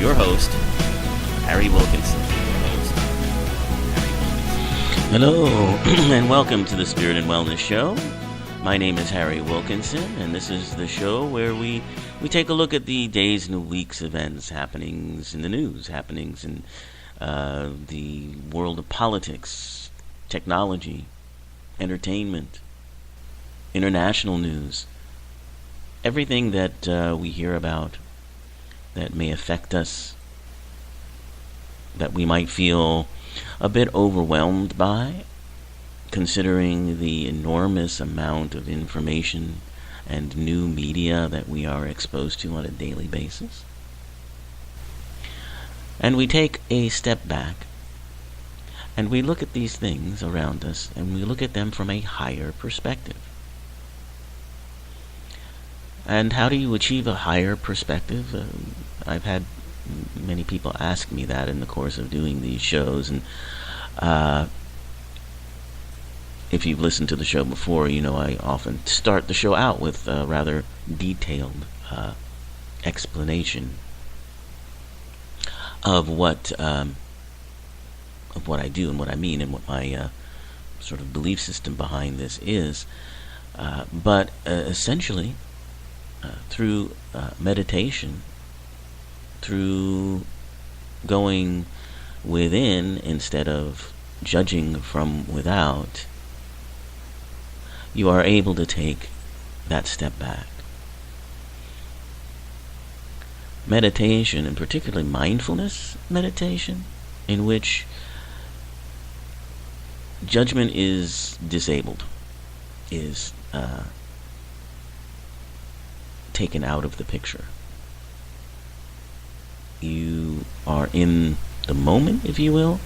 your host, Harry Wilkinson. Hello, and welcome to the Spirit and Wellness Show. My name is Harry Wilkinson, and this is the show where we take a look at the days and weeks events, happenings in the news, happenings in the world of politics, technology, entertainment, international news, everything that we hear about that may affect us, that we might feel a bit overwhelmed by, considering the enormous amount of information and new media that we are exposed to on a daily basis. And we take a step back and we look at these things around us and we look at them from a higher perspective. And how do you achieve a higher perspective? I've had many people ask me that in the course of doing these shows, and if you've listened to the show before, you know I often start the show out with a rather detailed explanation of what I do and what I mean and what my sort of belief system behind this is. But essentially, through meditation, through going within instead of judging from without, you are able to take that step back. Meditation, and particularly mindfulness meditation, in which judgment is disabled, is taken out of the picture. You are in the moment, if you will,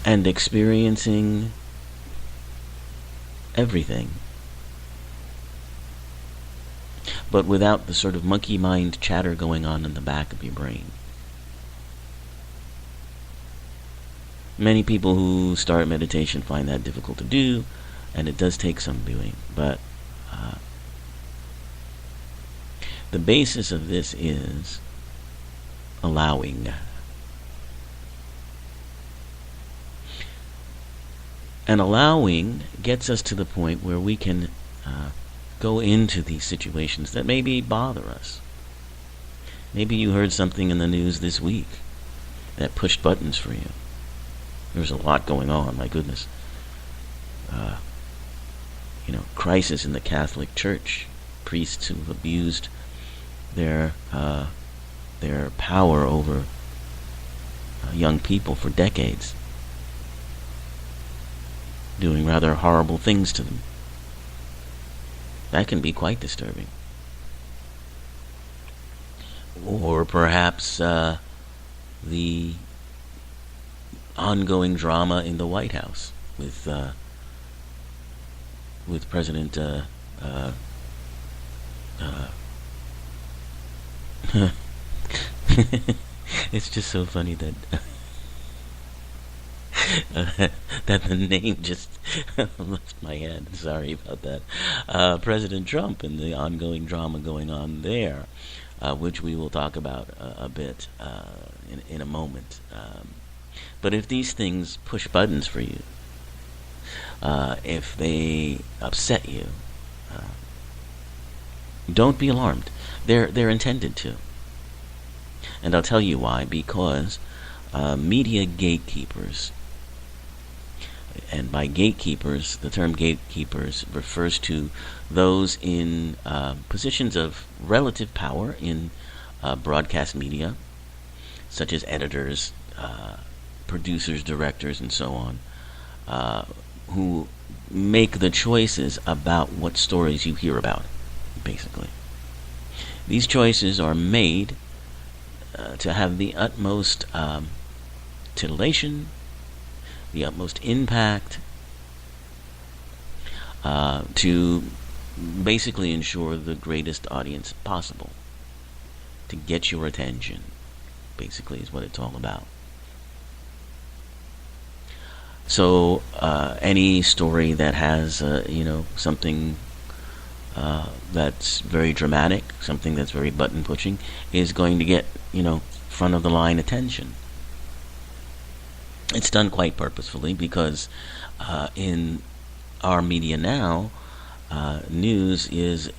and experiencing everything, but without the sort of monkey mind chatter going on in the back of your brain. Many people who start meditation find that difficult to do, and it does take some doing, but the basis of this is allowing. And allowing gets us to the point where we can go into these situations that maybe bother us. Maybe you heard something in the news this week that pushed buttons for you. There's a lot going on, my goodness. Crisis in the Catholic Church. Priests who've abused their power over young people for decades, doing rather horrible things to them. That can be quite disturbing. Or perhaps the ongoing drama in the White House with President it's just so funny that that the name just left my head. Sorry about that. President Trump and the ongoing drama going on there, which we will talk about a bit in a moment. But if these things push buttons for you, if they upset you, don't be alarmed. They're intended to. And I'll tell you why. Because media gatekeepers, and by gatekeepers, the term gatekeepers refers to those in positions of relative power in broadcast media, such as editors, producers, directors, and so on, who make the choices about what stories you hear about, basically. These choices are made to have the utmost titillation, the utmost impact, to basically ensure the greatest audience possible, to get your attention, basically is what it's all about. So any story that has something that's very dramatic, something that's very button pushing, is going to get, front of the line attention. It's done quite purposefully because in our media now, news is,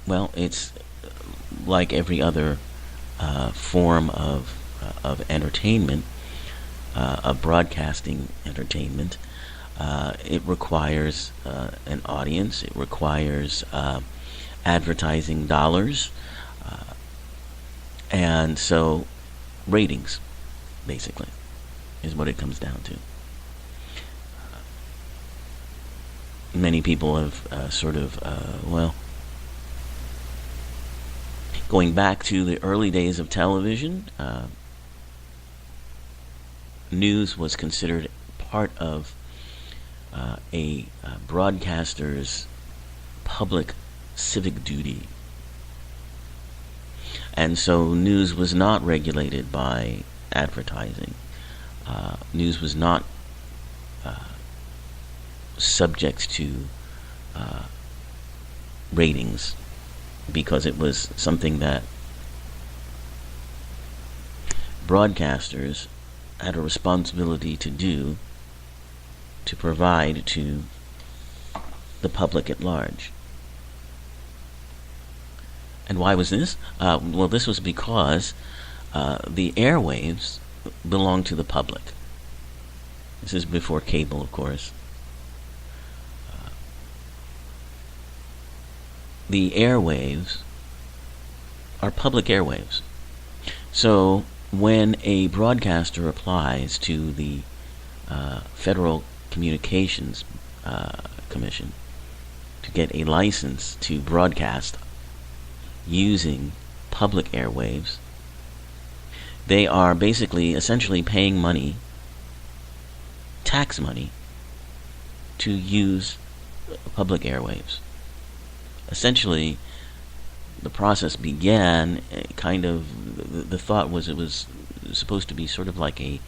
it's like every other form of entertainment, of broadcasting entertainment. It requires an audience. It requires advertising dollars, and so ratings, basically, is what it comes down to. Many people have going back to the early days of television, news was considered part of a broadcaster's public civic duty. And so news was not regulated by advertising. News was not subject to ratings, because it was something that broadcasters had a responsibility to do, to provide to the public at large. And why was this? This was because the airwaves belonged to the public. This is before cable, of course. The airwaves are public airwaves. So when a broadcaster applies to the Federal Communications Commission to get a license to broadcast using public airwaves, they are basically essentially paying money, tax money, to use public airwaves. Essentially, the process began the thought was it was supposed to be sort of like a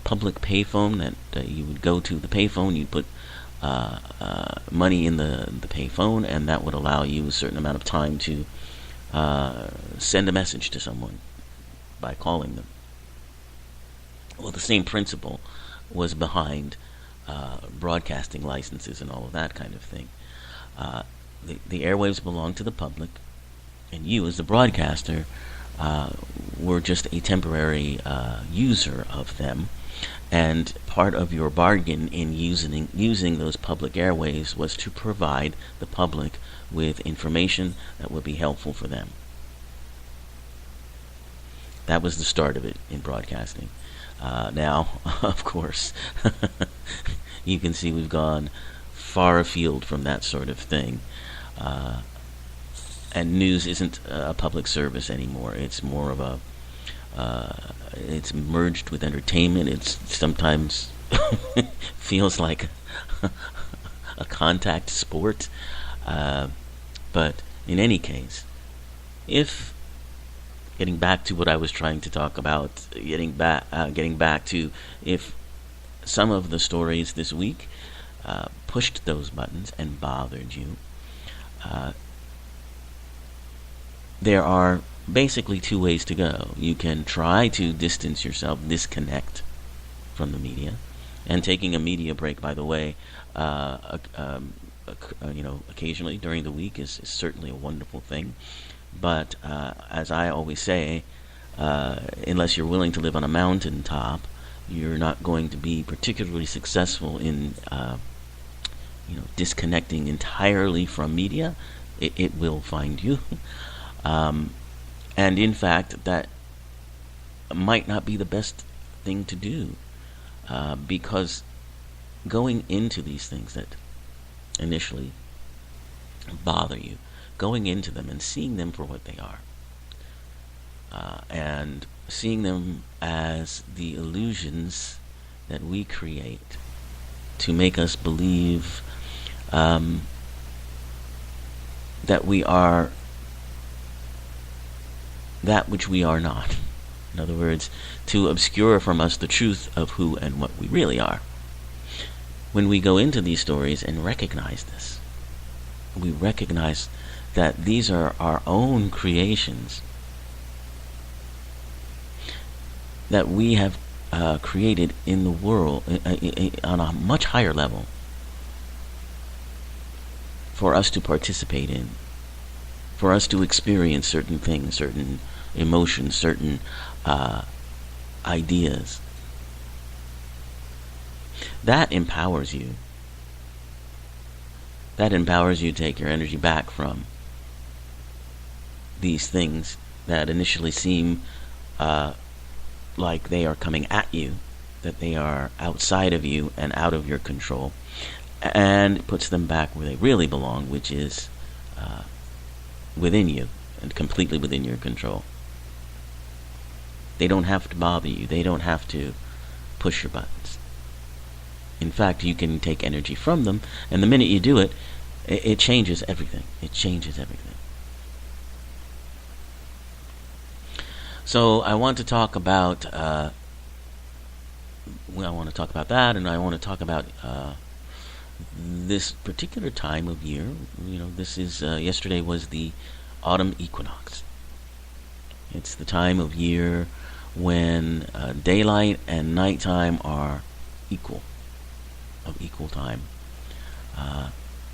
public payphone, that you would go to the payphone, you'd put money in the payphone, and that would allow you a certain amount of time to send a message to someone by calling them. Well, the same principle was behind broadcasting licenses and all of that kind of thing. The airwaves belong to the public, and you, as the broadcaster, were just a temporary user of them. And part of your bargain in using those public airwaves was to provide the public with information that would be helpful for them. That was the start of it in broadcasting. Now, of course, you can see we've gone far afield from that sort of thing. And news isn't a public service anymore. It's more of a it's merged with entertainment. It's sometimes feels like a contact sport. But in any case, if getting back to what I was trying to talk about, getting back to if some of the stories this week pushed those buttons and bothered you, there are basically two ways to go. You can try to distance yourself, disconnect from the media, and taking a media break, by the way, occasionally during the week is certainly a wonderful thing. But as I always say, unless you're willing to live on a mountaintop, you're not going to be particularly successful in disconnecting entirely from media. It will find you. And in fact, that might not be the best thing to do, because going into these things that initially bother you, going into them and seeing them for what they are, and seeing them as the illusions that we create to make us believe that we are that which we are not. In other words, to obscure from us the truth of who and what we really are. When we go into these stories and recognize this, we recognize that these are our own creations that we have created in the world on a much higher level for us to participate in, for us to experience certain things, certain emotions, certain ideas. That empowers you. That empowers you to take your energy back from these things that initially seem like they are coming at you, that they are outside of you and out of your control, and puts them back where they really belong, which is within you and completely within your control. They don't have to bother you. They don't have to push your buttons. In fact, you can take energy from them, and the minute you do it, it changes everything. It changes everything. So I want to talk about that, and I want to talk about this particular time of year. This is yesterday was the autumn equinox. It's the time of year when daylight and nighttime are equal time,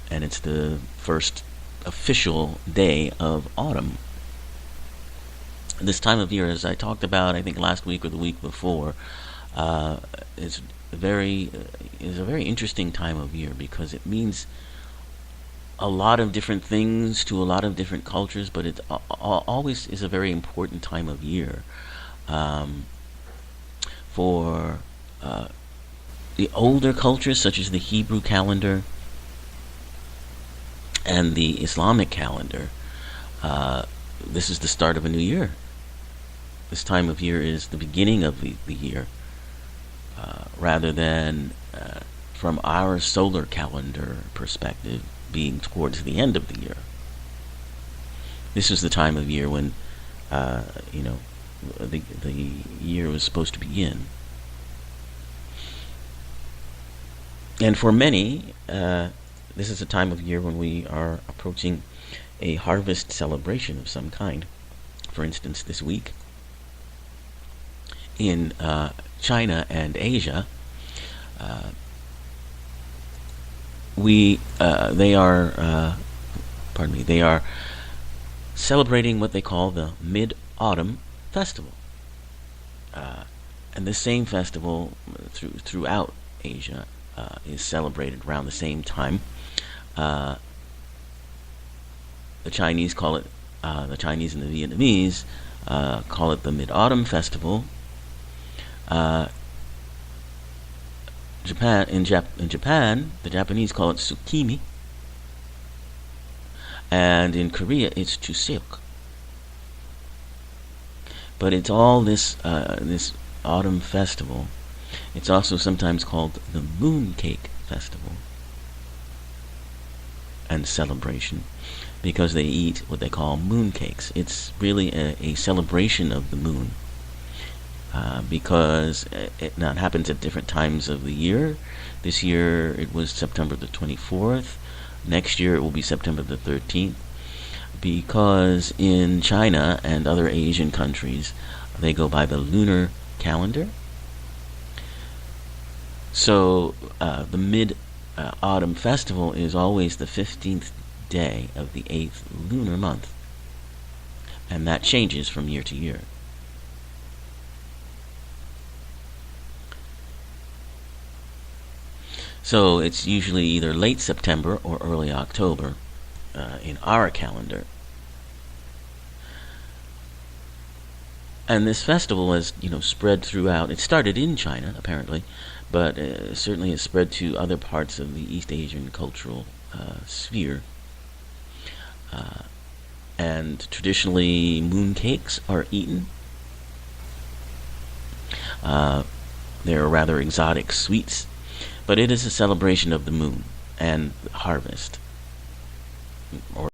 and it's the first official day of autumn. This time of year, as I talked about, I think last week or the week before, is a very interesting time of year because it means a lot of different things to a lot of different cultures, but it always is a very important time of year for the older cultures, such as the Hebrew calendar and the Islamic calendar. This is the start of a new year. This time of year is the beginning of the year, rather than from our solar calendar perspective being towards the end of the year. This is the time of year when the year was supposed to begin. And for many, this is a time of year when we are approaching a harvest celebration of some kind. For instance, this week in China and Asia, they are celebrating what they call the Mid-Autumn Festival, and this same festival throughout Asia is celebrated around the same time. The Chinese call it, the Chinese and the Vietnamese call it the Mid-Autumn Festival. In Japan, the Japanese call it Tsukimi, and in Korea it's Chuseok. But it's all this autumn festival. It's also sometimes called the Mooncake Festival and celebration, because they eat what they call mooncakes. It's really a celebration of the moon, because it happens at different times of the year. This year it was September the 24th. Next year it will be September the 13th, because in China and other Asian countries they go by the lunar calendar. So the Mid-Autumn Festival is always the 15th day of the 8th lunar month, and that changes from year to year. So it's usually either late September or early October in our calendar. And this festival has, spread throughout. It started in China, apparently, but certainly has spread to other parts of the East Asian cultural sphere. And traditionally, mooncakes are eaten. They're rather exotic sweets, but it is a celebration of the moon and harvest, or